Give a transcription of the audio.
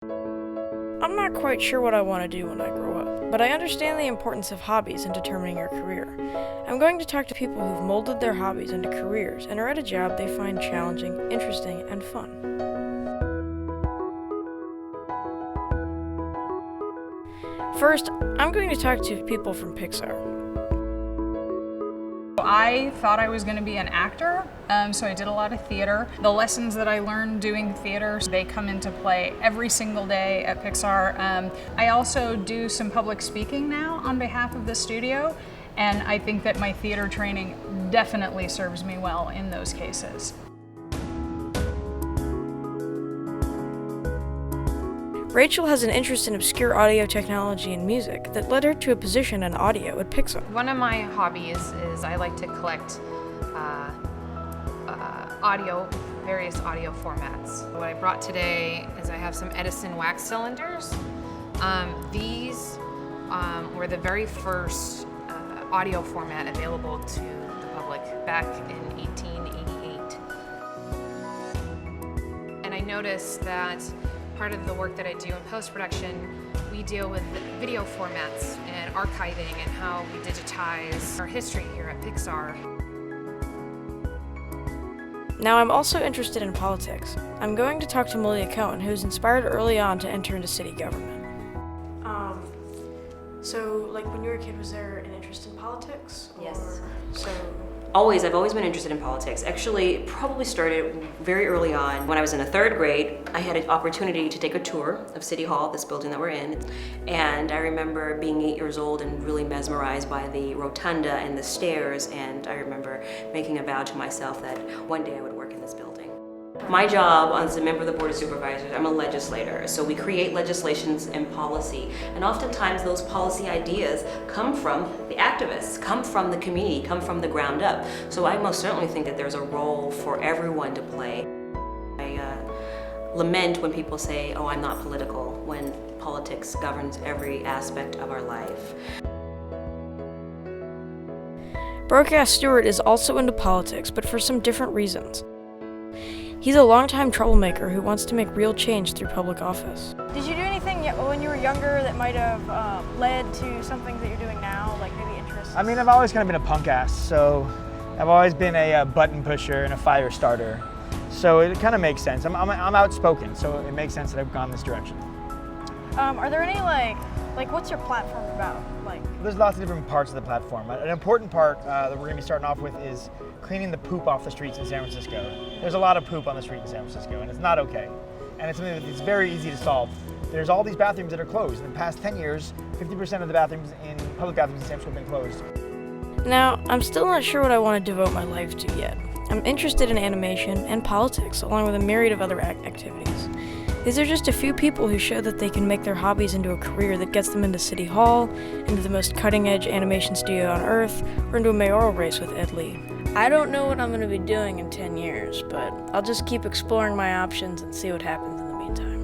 I'm not quite sure what I want to do when I grow up, but I understand the importance of hobbies in determining your career. I'm going to talk to people who've molded their hobbies into careers and are at a job they find challenging, interesting, and fun. First, I'm going to talk to people from Pixar. I thought I was going to be an actor, so I did a lot of theater. The lessons that I learned doing theater, they come into play every single day at Pixar. I also do some public speaking now on behalf of the studio, and I think that my theater training definitely serves me well in those cases. Rachel has an interest in obscure audio technology and music that led her to a position in audio at Pixar. One of my hobbies is I like to collect various audio formats. What I brought today is I have some Edison wax cylinders. These were the very first audio format available to the public back in 1888. And I noticed that part of the work that I do in post-production, we deal with video formats and archiving and how we digitize our history here at Pixar. Now I'm also interested in politics. I'm going to talk to Malia Cohen, who was inspired early on to enter into city government. So when you were a kid, was there an interest in politics? Yes. I've always been interested in politics. Actually, it probably started very early on. When I was in the 3rd grade, I had an opportunity to take a tour of City Hall, this building that we're in. And I remember being 8 years old and really mesmerized by the rotunda and the stairs. And I remember making a vow to myself that one day I would work in this building. My job as a member of the Board of Supervisors, I'm a legislator, so we create legislations and policy. And oftentimes those policy ideas come from the activists, come from the community, come from the ground up. So I most certainly think that there's a role for everyone to play. I lament when people say, oh, I'm not political, when politics governs every aspect of our life. Broadcast Stuart is also into politics, but for some different reasons. He's a longtime troublemaker who wants to make real change through public office. Did you do anything when you were younger that might have led to some things that you're doing now, like maybe interests? I mean, I've always kind of been a punk ass, so I've always been a button pusher and a fire starter. So it kind of makes sense. I'm outspoken, so it makes sense that I've gone this direction. Are there any what's your platform about? There's lots of different parts of the platform. An important part that we're going to be starting off with is cleaning the poop off the streets in San Francisco. There's a lot of poop on the street in San Francisco, and it's not okay. And it's something that's very easy to solve. There's all these bathrooms that are closed. In the past 10 years, 50% of the public bathrooms in San Francisco have been closed. Now, I'm still not sure what I want to devote my life to yet. I'm interested in animation and politics, along with a myriad of other activities. These are just a few people who show that they can make their hobbies into a career that gets them into City Hall, into the most cutting-edge animation studio on Earth, or into a mayoral race with Ed Lee. I don't know what I'm going to be doing in 10 years, but I'll just keep exploring my options and see what happens in the meantime.